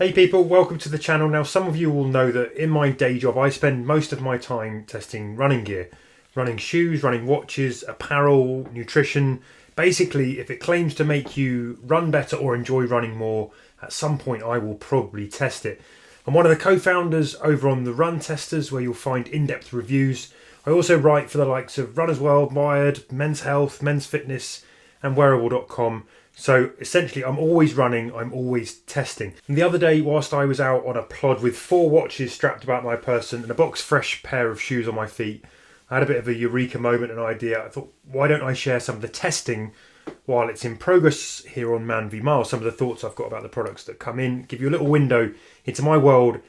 Hey people, welcome to the channel. Now some of you will know that in my day job I spend most of my time testing running gear. Running shoes, running watches, apparel, nutrition. Basically, if it claims to make you run better or enjoy running more, at some point I will probably test it. I'm one of the co-founders over on the Run Testers, where you'll find in-depth reviews. I also write for the likes of Runner's World, Wired, Men's Health, Men's Fitness and Wearable.com. So essentially I'm always running, I'm always testing. And the other day, whilst I was out on a plod with 4 watches strapped about my person and a box fresh pair of shoes on my feet, I had a bit of a eureka moment, an idea. I thought, why don't I share some of the testing while it's in progress here on Manvmiles, some of the thoughts I've got about the products that come in, give you a little window into my world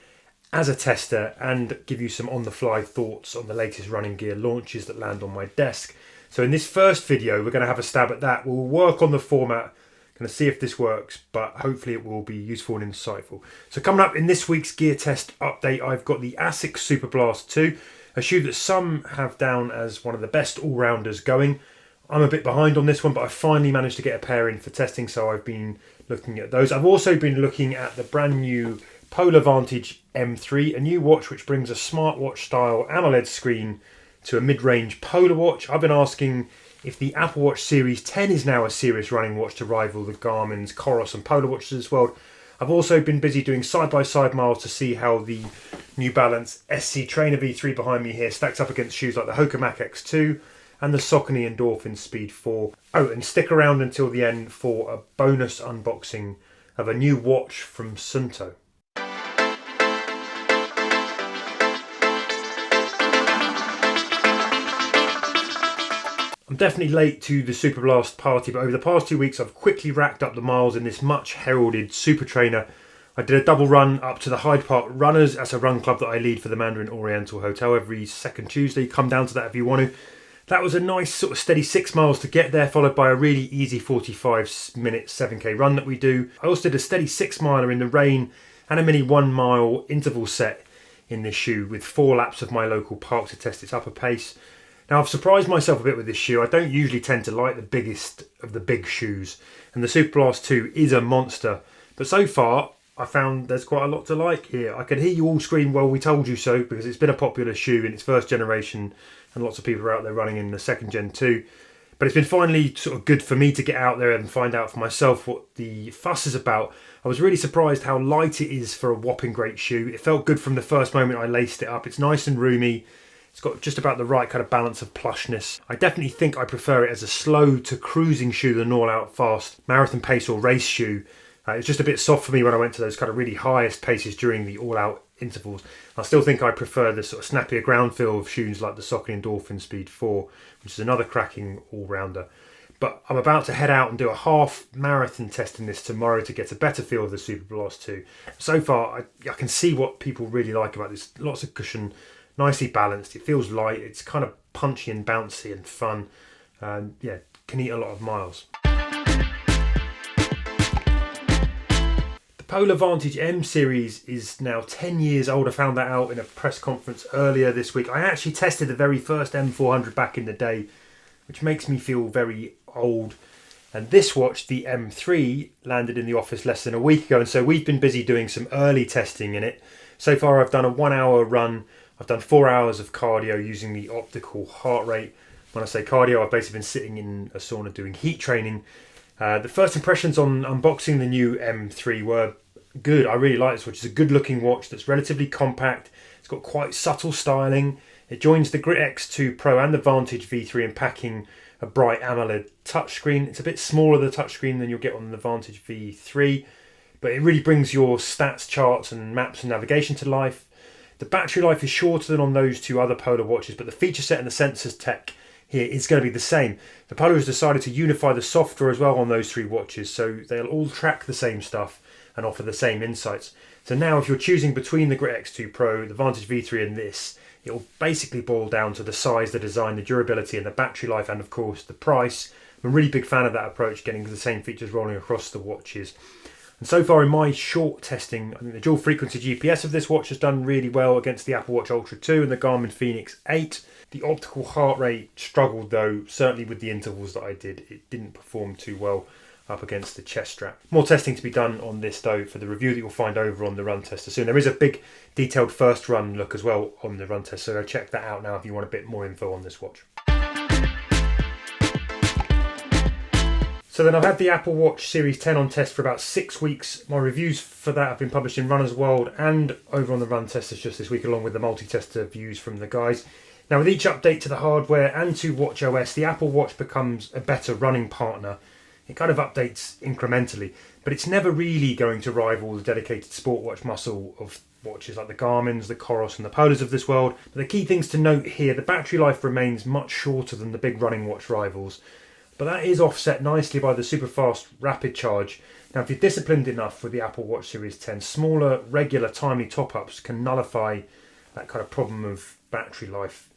as a tester and give you some on-the-fly thoughts on the latest running gear launches that land on my desk. So in this first video, we're going to have a stab at that. We'll work on the format, going to see if this works, but hopefully it will be useful and insightful. So coming up in this week's gear test update, I've got the ASICS Superblast 2, a shoe that some have down as one of the best all-rounders going. I'm a bit behind on this one, but I finally managed to get a pair in for testing, so I've been looking at those. I've also been looking at the brand new Vantage M3, a new watch which brings a smartwatch style AMOLED screen to a mid-range polar watch. I've been asking if the Apple Watch Series 10 is now a serious running watch to rival the Garmin's Coros and Polar Watches as well. I've also been busy doing side-by-side miles to see how the New Balance SC Trainer V3 behind me here stacks up against shoes like the HOKA Mach X2 and the Saucony Endorphin Speed 4. Oh, and stick around until the end for a bonus unboxing of a new watch from Suunto. I'm definitely late to the Superblast party, but over the past 2 weeks I've quickly racked up the miles in this much heralded super trainer. I did a double run up to the Hyde Park Runners. That's a run club that I lead for the Mandarin Oriental Hotel every second Tuesday. Come down to that if you want to. That was a nice sort of steady 6 miles to get there, followed by a really easy 45-minute 7k run that we do. I also did a steady 6-miler in the rain and a mini 1 mile interval set in this shoe with 4 laps of my local park to test its upper pace. Now I've surprised myself a bit with this shoe. I don't usually tend to like the biggest of the big shoes, and the Superblast 2 is a monster, but so far I found there's quite a lot to like here. I can hear you all scream, well, we told you so, because it's been a popular shoe in its first generation and lots of people are out there running in the second gen too. But it's been finally sort of good for me to get out there and find out for myself what the fuss is about. I was really surprised how light it is for a whopping great shoe. It felt good from the first moment I laced it up. It's nice and roomy. It's got just about the right kind of balance of plushness. I definitely think I prefer it as a slow to cruising shoe than an all-out fast marathon pace or race shoe. It's just a bit soft for me when I went to those kind of really highest paces during the all-out intervals. I still think I prefer the sort of snappier ground feel of shoes like the Saucony Endorphin Speed 4, which is another cracking all-rounder. But I'm about to head out and do a half marathon test in this tomorrow to get a better feel of the Superblast 2. So far, I can see what people really like about this. Lots of cushion, nicely balanced, it feels light, it's kind of punchy and bouncy and fun, and yeah, can eat a lot of miles. The Polar Vantage M series is now 10 years old. I found that out in a press conference earlier this week. I actually tested the very first M400 back in the day, which makes me feel very old. And this watch, the M3, landed in the office less than a week ago, and so we've been busy doing some early testing in it. So far I've done a 1-hour run. I've done 4 hours of cardio using the optical heart rate. When I say cardio, I've basically been sitting in a sauna doing heat training. The first impressions on unboxing the new M3 were good. I really like this watch. It's a good looking watch that's relatively compact. It's got quite subtle styling. It joins the Grit X2 Pro and the Vantage V3 in packing a bright AMOLED touchscreen. It's a bit smaller the touchscreen than you'll get on the Vantage V3, but it really brings your stats, charts and maps and navigation to life. The battery life is shorter than on those 2 other Polar watches, but the feature set and the sensors tech here is going to be the same. The Polar has decided to unify the software as well on those 3 watches, so they'll all track the same stuff and offer the same insights. So now if you're choosing between the Grit X2 Pro, the Vantage V3 and this, it will basically boil down to the size, the design, the durability and the battery life, and of course the price. I'm a really big fan of that approach, getting the same features rolling across the watches. And so far in my short testing, I think the dual frequency GPS of this watch has done really well against the Apple Watch Ultra 2 and the Garmin Fenix 8. The optical heart rate struggled though, certainly with the intervals that I did. It didn't perform too well. up against the chest strap. More testing to be done on this though for the review that you'll find over on the Run Tester soon. There is a big detailed first run look as well on the Run Tester, so go check that out now if you want a bit more info on this watch. So then I've had the Apple Watch Series 10 on test for about 6 weeks. My reviews for that have been published in Runner's World and over on the Run Testers just this week, along with the multi-tester views from the guys. Now with each update to the hardware and to watchOS, the Apple Watch becomes a better running partner. It kind of updates incrementally, but it's never really going to rival the dedicated sport watch muscle of watches like the Garmin's, the Coros and the Polars of this world. But the key things to note here, the battery life remains much shorter than the big running watch rivals, but that is offset nicely by the super fast rapid charge. Now if you're disciplined enough with the Apple Watch Series 10, smaller, regular, timely top-ups can nullify that kind of problem of battery life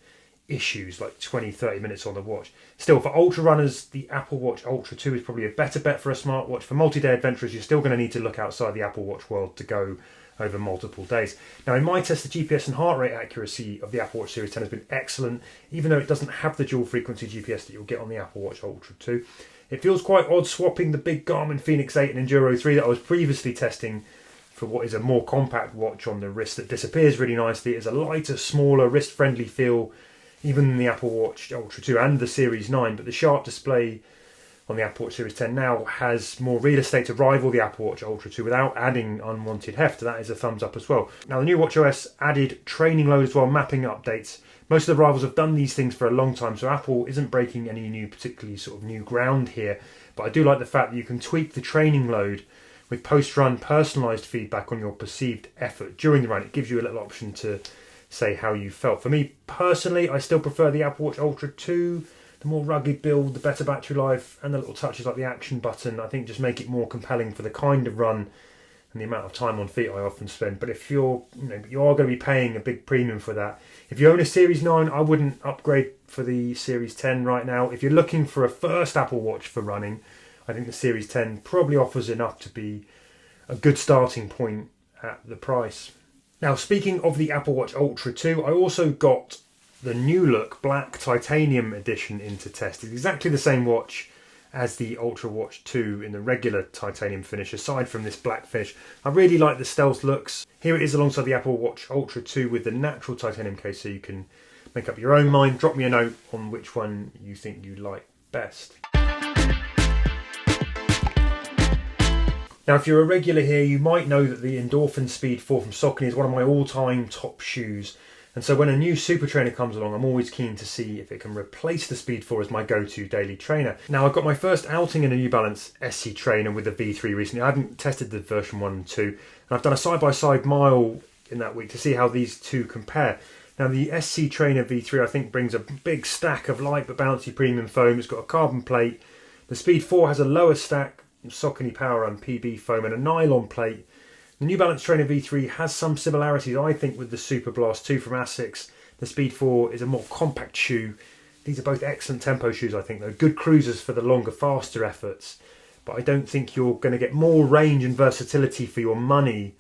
issues like 20-30 minutes on the watch. Still, for ultra runners, the Apple Watch Ultra 2 is probably a better bet for a smartwatch. For multi-day adventurers, you're still going to need to look outside the Apple Watch world to go over multiple days. Now in my test, the GPS and heart rate accuracy of the Apple Watch Series 10 has been excellent, even though it doesn't have the dual frequency GPS that you'll get on the Apple Watch Ultra 2. It feels quite odd swapping the big Garmin Fenix 8 and Enduro 3 that I was previously testing for what is a more compact watch on the wrist that disappears really nicely. It's a lighter, smaller, wrist-friendly feel even than the Apple Watch Ultra 2 and the Series 9, but the sharp display on the Apple Watch Series 10 now has more real estate to rival the Apple Watch Ultra 2 without adding unwanted heft. That is a thumbs up as well. Now the new watchOS added training load as well, mapping updates. Most of the rivals have done these things for a long time, so Apple isn't breaking any new, particularly sort of new ground here. But I do like the fact that you can tweak the training load with post-run personalised feedback on your perceived effort during the run. It gives you a little option to say how you felt. For me personally, I still prefer the Apple Watch Ultra 2. The more rugged build, the better battery life, and the little touches like the action button, I think just make it more compelling for the kind of run and the amount of time on feet I often spend. But if you are going to be paying a big premium for that. If you own a Series 9, I wouldn't upgrade for the Series 10 right now. If you're looking for a first Apple Watch for running, I think the Series 10 probably offers enough to be a good starting point at the price. Now, speaking of the Apple Watch Ultra 2, I also got the new look black titanium edition into test. It's exactly the same watch as the Ultra Watch 2 in the regular titanium finish, aside from this black finish. I really like the stealth looks. Here it is alongside the Apple Watch Ultra 2 with the natural titanium case, so you can make up your own mind. Drop me a note on which one you think you like best. Now, if you're a regular here, you might know that the Endorphin Speed 4 from Saucony is one of my all-time top shoes. And so when a new super trainer comes along, I'm always keen to see if it can replace the Speed 4 as my go-to daily trainer. Now, I've got my first outing in a New Balance SC trainer with the V3 recently. I haven't tested the version 1 and 2, and I've done a side-by-side mile in that week to see how these two compare. Now, the SC Trainer V3, I think, brings a big stack of light but bouncy premium foam. It's got a carbon plate. The Speed 4 has a lower stack, Saucony Power and PB foam, and a nylon plate. The New Balance Trainer V3 has some similarities, I think, with the Superblast 2 from ASICS. The Speed 4 is a more compact shoe. These are both excellent tempo shoes, I think. They're good cruisers for the longer, faster efforts. But I don't think you're going to get more range and versatility for your money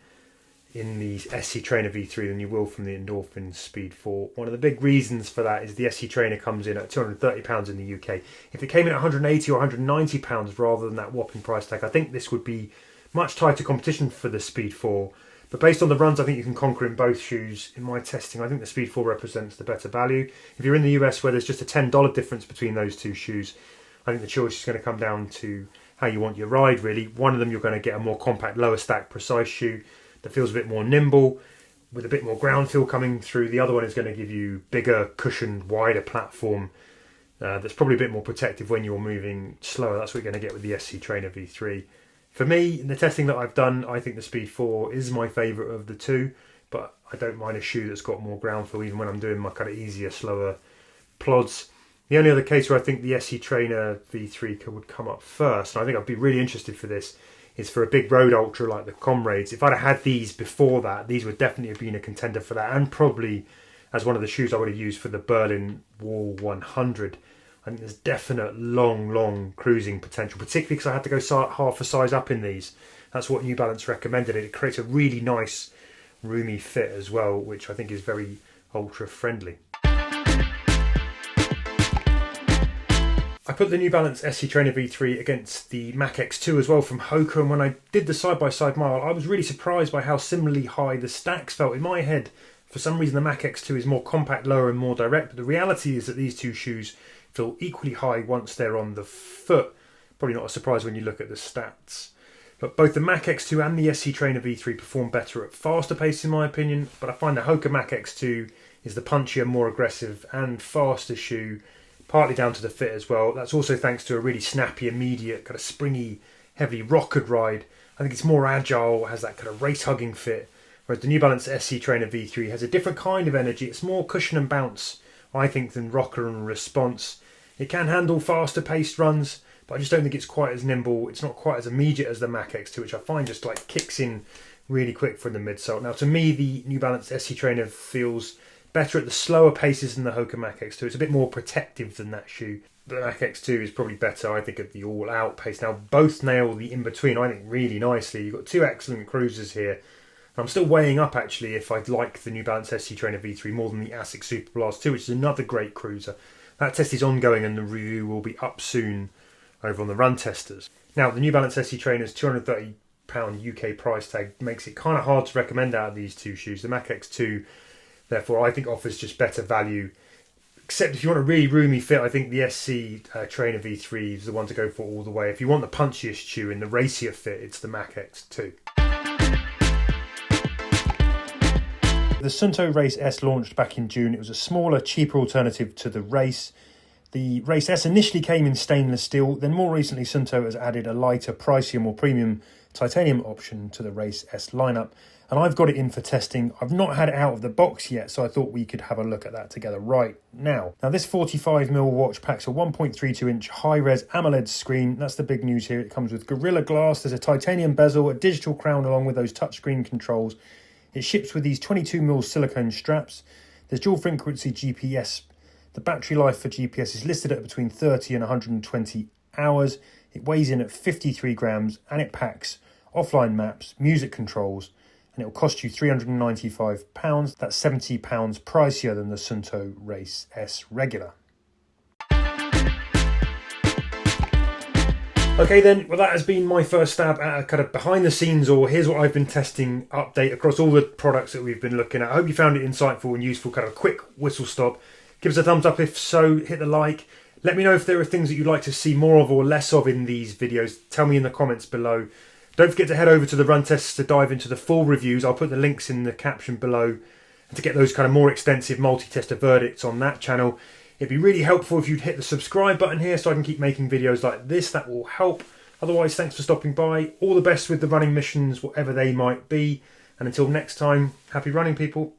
in the SC Trainer V3 than you will from the Endorphin Speed 4. One of the big reasons for that is the SC Trainer comes in at £230 in the UK. If it came in at £180 or £190 rather than that whopping price tag, I think this would be much tighter competition for the Speed 4. But based on the runs I think you can conquer in both shoes, in my testing, I think the Speed 4 represents the better value. If you're in the US where there's just a $10 difference between those two shoes, I think the choice is going to come down to how you want your ride, really. One of them you're going to get a more compact, lower stack, precise shoe that feels a bit more nimble, with a bit more ground feel coming through. The other one is going to give you bigger, cushioned, wider platform that's probably a bit more protective when you're moving slower. That's what you're going to get with the SC Trainer V3. For me, in the testing that I've done, I think the Speed 4 is my favourite of the two, but I don't mind a shoe that's got more ground feel even when I'm doing my kind of easier, slower plods. The only other case where I think the SC Trainer V3 would come up first, and I think I'd be really interested for this, is for a big road ultra like the Comrades. If I'd have had these before that, these would definitely have been a contender for that, and probably as one of the shoes I would have used for the Berlin Wall 100. I think there's definite long cruising potential, particularly because I had to go half a size up in these. That's what New Balance recommended. It creates a really nice, roomy fit as well, which I think is very ultra friendly. I put the New Balance SC Trainer V3 against the Mach X2 as well from HOKA, and when I did the side-by-side mile, I was really surprised by how similarly high the stacks felt. In my head, for some reason, the Mach X2 is more compact, lower and more direct, but the reality is that these two shoes feel equally high once they're on the foot. Probably not a surprise when you look at the stats. But both the Mach X2 and the SC Trainer V3 perform better at faster pace in my opinion, but I find the HOKA Mach X2 is the punchier, more aggressive and faster shoe, partly down to the fit as well. That's also thanks to a really snappy, immediate, kind of springy, heavy rockered ride. I think it's more agile, has that kind of race-hugging fit, whereas the New Balance SC Trainer V3 has a different kind of energy. It's more cushion and bounce, I think, than rocker and response. It can handle faster paced runs, but I just don't think it's quite as nimble. It's not quite as immediate as the Mach X2, which I find just like kicks in really quick from the midsole. Now, to me, the New Balance SC Trainer feels better at the slower paces than the HOKA Mach X2. It's a bit more protective than that shoe. The Mach X2 is probably better, I think, at the all-out pace. Now, both nail the in-between, I think, really nicely. You've got two excellent cruisers here. I'm still weighing up, actually, if I'd like the New Balance SC Trainer V3 more than the ASICS Superblast 2, which is another great cruiser. That test is ongoing and the review will be up soon over on the Run Testers. Now, the New Balance SC Trainer's £230 UK price tag makes it kind of hard to recommend out of these two shoes. The Mach X2, therefore, I think offers just better value. Except if you want a really roomy fit, I think the SC Trainer V3 is the one to go for all the way. If you want the punchiest shoe in the racier fit, it's the Mach X2. The Suunto Race S launched back in June. It was a smaller, cheaper alternative to the Race. The Race S initially came in stainless steel, then more recently Suunto has added a lighter, pricier, more premium titanium option to the Race S lineup. And I've got it in for testing. I've not had it out of the box yet, so I thought we could have a look at that together right now. Now, this 45mm watch packs a 1.32-inch high-res AMOLED screen. That's the big news here. It comes with Gorilla Glass. There's a titanium bezel, a digital crown along with those touchscreen controls. It ships with these 22mm silicone straps. There's dual frequency GPS. The battery life for GPS is listed at between 30 and 120 hours. It weighs in at 53 grams and it packs offline maps, music controls, and it will cost you £395. That's £70 pricier than the Suunto Race S regular. Okay then, well that has been my first stab at a kind of behind the scenes, or here's what I've been testing update across all the products that we've been looking at. I hope you found it insightful and useful, kind of a quick whistle stop. Give us a thumbs up if so, hit the like. Let me know if there are things that you'd like to see more of or less of in these videos. Tell me in the comments below. Don't forget to head over to the Run Tests to dive into the full reviews. I'll put the links in the caption below and to get those kind of more extensive multi-tester verdicts on that channel. It'd be really helpful if you'd hit the subscribe button here so I can keep making videos like this. That will help. Otherwise, thanks for stopping by. All the best with the running missions, whatever they might be. And until next time, happy running, people.